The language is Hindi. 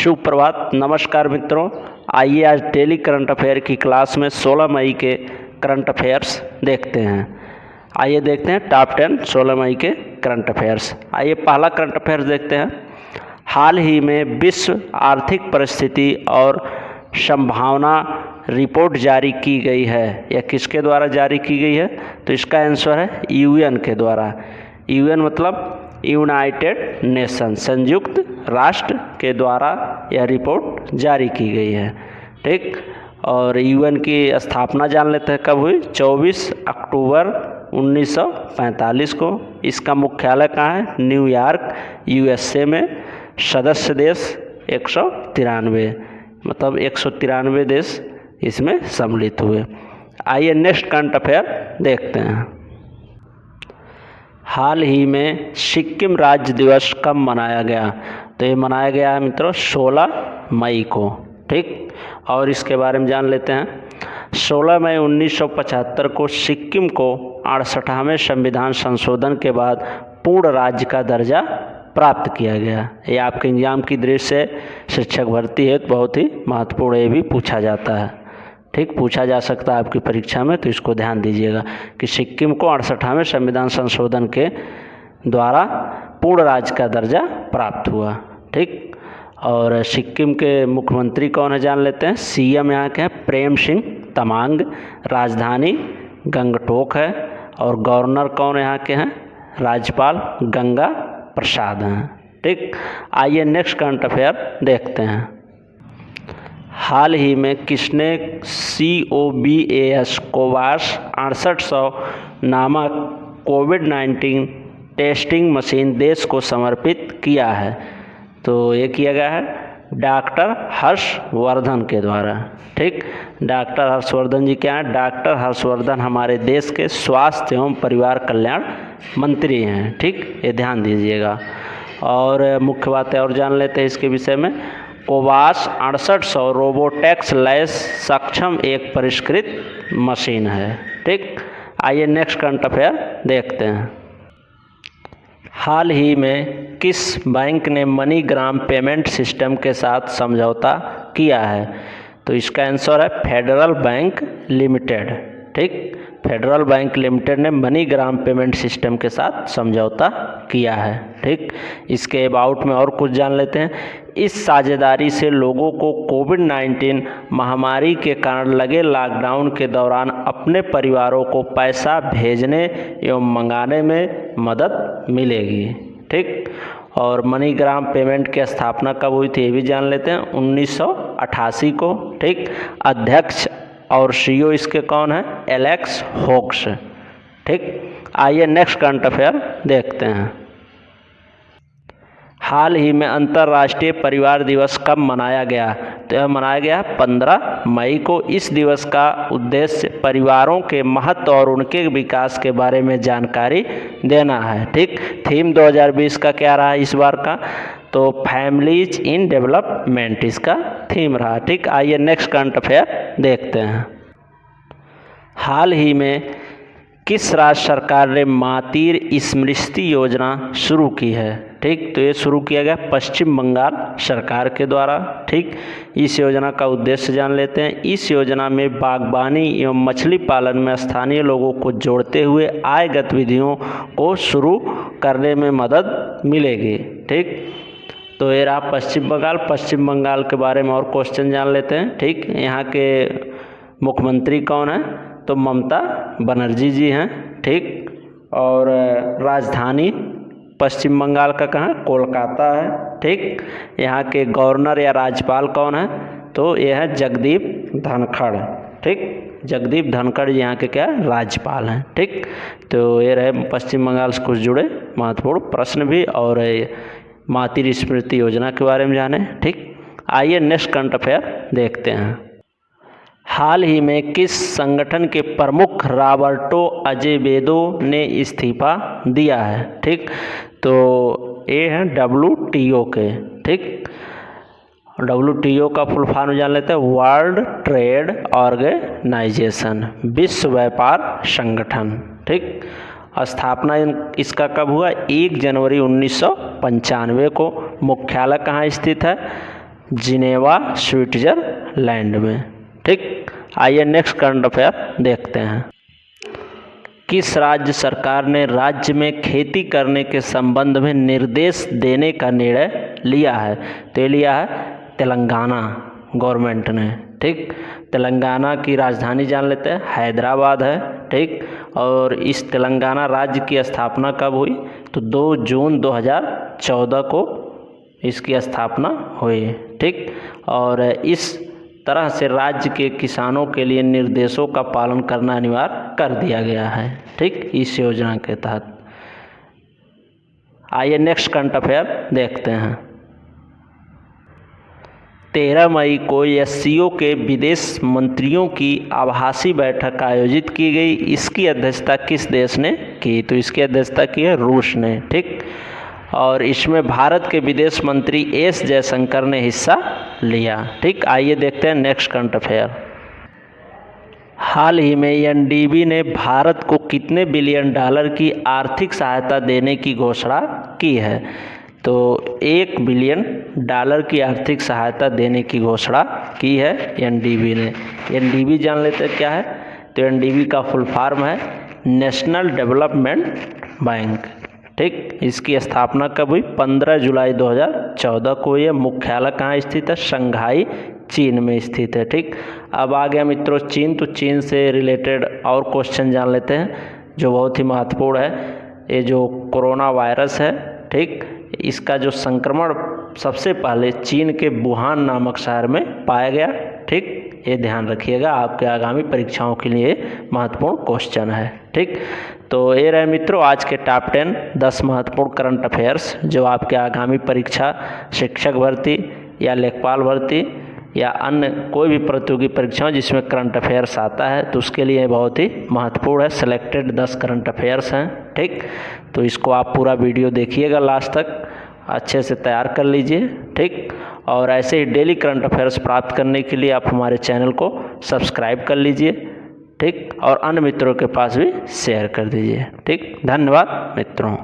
सुप्रभात, नमस्कार मित्रों। आइए आज डेली करंट अफेयर की क्लास में 16 मई के करंट अफेयर्स देखते हैं। आइए देखते हैं टॉप 10 16 मई के करंट अफेयर्स। आइए पहला करंट अफेयर्स देखते हैं। हाल ही में विश्व आर्थिक परिस्थिति और संभावना रिपोर्ट जारी की गई है। यह किसके द्वारा जारी की गई है? तो इसका आंसर है यूएन के द्वारा। यूएन मतलब यूनाइटेड नेशन, संयुक्त राष्ट्र के द्वारा यह रिपोर्ट जारी की गई है। ठीक, और यूएन की स्थापना जान लेते हैं कब हुई? 24 अक्टूबर 1945 को। इसका मुख्यालय कहाँ है? न्यूयॉर्क, यूएसए में। सदस्य देश 193, मतलब 193 देश इसमें सम्मिलित हुए। आइए नेक्स्ट करंट अफेयर देखते हैं। हाल ही में सिक्किम राज्य दिवस कब मनाया गया? तो ये मनाया गया है मित्रों 16 मई को। ठीक, और इसके बारे में जान लेते हैं। 16 मई 1975 को सिक्किम को 68वें संविधान संशोधन के बाद पूर्ण राज्य का दर्जा प्राप्त किया गया। ये आपके एग्जाम की दृष्टि से शिक्षक भर्ती है तो बहुत ही महत्वपूर्ण, ये भी पूछा जाता है। ठीक, पूछा जा सकता है आपकी परीक्षा में, तो इसको ध्यान दीजिएगा कि सिक्किम को 68वें संविधान संशोधन के द्वारा पूर्ण राज्य का दर्जा प्राप्त हुआ। ठीक, और सिक्किम के मुख्यमंत्री कौन है जान लेते हैं। सीएम यहाँ के हैं प्रेम सिंह तमांग। राजधानी गंगटोक है। और गवर्नर कौन यहाँ के हैं? राज्यपाल गंगा प्रसाद हैं। ठीक, आइए नेक्स्ट करंट अफेयर देखते हैं। हाल ही में किसने COVAS कोवास 6800 नामक कोविड-19 टेस्टिंग मशीन देश को समर्पित किया है? तो ये किया गया है डॉक्टर हर्षवर्धन के द्वारा। ठीक, डॉक्टर हर्षवर्धन जी क्या हैं? डॉक्टर हर्षवर्धन हमारे देश के स्वास्थ्य एवं परिवार कल्याण मंत्री हैं। ठीक, ये ध्यान दीजिएगा। और मुख्य बातें और जान लेते हैं इसके विषय में। कोवास 6800 रोबोटेक्स लैस सक्षम एक परिष्कृत मशीन है। ठीक, आइए नेक्स्ट करंट अफेयर देखते हैं। हाल ही में किस बैंक ने मनीग्राम पेमेंट सिस्टम के साथ समझौता किया है? तो इसका आंसर है फेडरल बैंक लिमिटेड। ठीक, फेडरल बैंक लिमिटेड ने मनीग्राम पेमेंट सिस्टम के साथ समझौता किया है। ठीक, इसके अबाउट में और कुछ जान लेते हैं। इस साझेदारी से लोगों को कोविड-19 महामारी के कारण लगे लॉकडाउन के दौरान अपने परिवारों को पैसा भेजने एवं मंगाने में मदद मिलेगी। ठीक, और मनीग्राम पेमेंट की स्थापना कब हुई थी ये भी जान लेते हैं, 1988 को। ठीक, अध्यक्ष और CEO इसके कौन है? Alex hoax. ठीक, आइए नेक्स्ट करंट अफेयर देखते हैं। हाल ही में अंतर्राष्ट्रीय परिवार दिवस कब मनाया गया? तो यह मनाया गया 15 मई को। इस दिवस का उद्देश्य परिवारों के महत्व और उनके विकास के बारे में जानकारी देना है। ठीक, थीम 2020 का क्या रहा इस बार का? तो फैमिलीज इन डेवलपमेंट इसका थीम रहा। ठीक, आइए नेक्स्ट करंट अफेयर देखते हैं। हाल ही में किस राज्य सरकार ने मातृ स्मृति योजना शुरू की है? ठीक, तो ये शुरू किया गया पश्चिम बंगाल सरकार के द्वारा। ठीक, इस योजना का उद्देश्य जान लेते हैं। इस योजना में बागवानी एवं मछली पालन में स्थानीय लोगों को जोड़ते हुए आय गतिविधियों को शुरू करने में मदद मिलेगी। ठीक, तो ये रहा पश्चिम बंगाल। पश्चिम बंगाल के बारे में और क्वेश्चन जान लेते हैं। ठीक, यहाँ के मुख्यमंत्री कौन है? तो ममता बनर्जी जी हैं। ठीक, और राजधानी पश्चिम बंगाल का कहाँ? कोलकाता है। ठीक, यहाँ के गवर्नर या राज्यपाल कौन है? तो ये है जगदीप धनखड़। ठीक, जगदीप धनखड़ यहाँ के क्या राज्यपाल हैं। ठीक, तो ये रहे पश्चिम बंगाल से कुछ जुड़े महत्वपूर्ण प्रश्न भी और मातृ स्मृति योजना के बारे में जाने। ठीक, आइए नेक्स्ट करंट अफेयर देखते हैं। हाल ही में किस संगठन के प्रमुख रॉबर्टो अजेवेदो ने इस्तीफा दिया है? ठीक, तो ये हैं WTO के। ठीक, WTO का फुल फॉर्म जान लेते हैं, वर्ल्ड ट्रेड ऑर्गेनाइजेशन, विश्व व्यापार संगठन। ठीक, स्थापना इसका कब हुआ? 1 जनवरी 1995 को। मुख्यालय कहाँ स्थित है? जिनेवा स्विट्जरलैंड में। ठीक, आइए नेक्स्ट करंट अफेयर देखते हैं। किस राज्य सरकार ने राज्य में खेती करने के संबंध में निर्देश देने का निर्णय लिया है? तो ये लिया है तेलंगाना गवर्नमेंट ने। ठीक, तेलंगाना की राजधानी जान लेते हैं, हैदराबाद है। ठीक, और इस तेलंगाना राज्य की स्थापना कब हुई? तो 2 जून 2014 को इसकी स्थापना हुई। ठीक, और इस तरह से राज्य के किसानों के लिए निर्देशों का पालन करना अनिवार्य कर दिया गया है। ठीक, इस योजना के तहत। आइए नेक्स्ट करंट अफेयर देखते हैं। 13 मई को एससीओ के विदेश मंत्रियों की आभासी बैठक आयोजित की गई। इसकी अध्यक्षता किस देश ने की? तो इसकी अध्यक्षता की है रूस ने। ठीक, और इसमें भारत के विदेश मंत्री एस जयशंकर ने हिस्सा लिया। ठीक, आइए देखते हैं नेक्स्ट करंट अफेयर। हाल ही में एनडीबी ने भारत को कितने बिलियन डॉलर की आर्थिक सहायता देने की घोषणा की है? तो 1 बिलियन डॉलर की आर्थिक सहायता देने की घोषणा की है एनडीबी ने। एनडीबी जान लेते हैं क्या है? तो एनडीबी का फुल फॉर्म है नेशनल डेवलपमेंट बैंक। ठीक, इसकी स्थापना कब हुई? 15 जुलाई 2014 को। यह मुख्यालय कहाँ स्थित है? शंघाई, चीन में स्थित है। ठीक, अब आ गया मित्रों चीन। तो चीन से रिलेटेड और क्वेश्चन जान लेते हैं जो बहुत ही महत्वपूर्ण है। ये जो कोरोना वायरस है, ठीक, इसका जो संक्रमण सबसे पहले चीन के वुहान नामक शहर में पाया गया। ठीक, ये ध्यान रखिएगा, आपके आगामी परीक्षाओं के लिए महत्वपूर्ण क्वेश्चन है। ठीक, तो ये रहे मित्रों आज के टॉप 10 महत्वपूर्ण करंट अफेयर्स जो आपके आगामी परीक्षा, शिक्षक भर्ती या लेखपाल भर्ती या अन्य कोई भी प्रतियोगी परीक्षाओं जिसमें करंट अफेयर्स आता है तो उसके लिए बहुत ही महत्वपूर्ण है। सिलेक्टेड 10 करंट अफेयर्स हैं। ठीक, तो इसको आप पूरा वीडियो देखिएगा लास्ट तक, अच्छे से तैयार कर लीजिए। ठीक, और ऐसे ही डेली करंट अफेयर्स प्राप्त करने के लिए आप हमारे चैनल को सब्सक्राइब कर लीजिए। ठीक, और अन्य मित्रों के पास भी शेयर कर दीजिए। ठीक, धन्यवाद मित्रों।